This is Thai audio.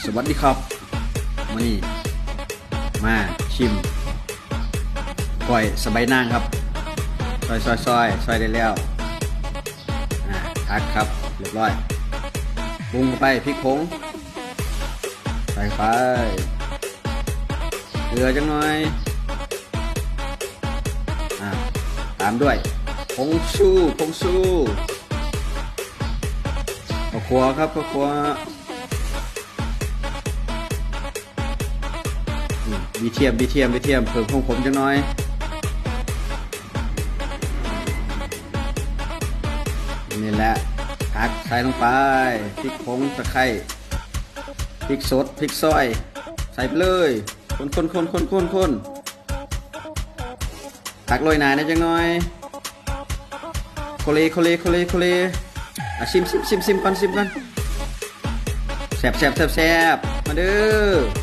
สวัสดีครับมานี่มาชิมก้อยสบายนางครับซอยได้แล้วทักครับเรียบร้อยปรุงไปพริกผงใส่ไปเกลือจังหน่อยตามด้วยผงชูข้าวคั่วครับข้าวคั่วบีเทียมเพิ่มของผมจังหน่อยนี่แหละผักใส่ลงไปพริกผงตะไคร้พริกสดพริกซอยใส่ไปเลยคนผักโรยหน้าได้จังหน่อยโคเลชิมก่อนแซ่บมาเด้อ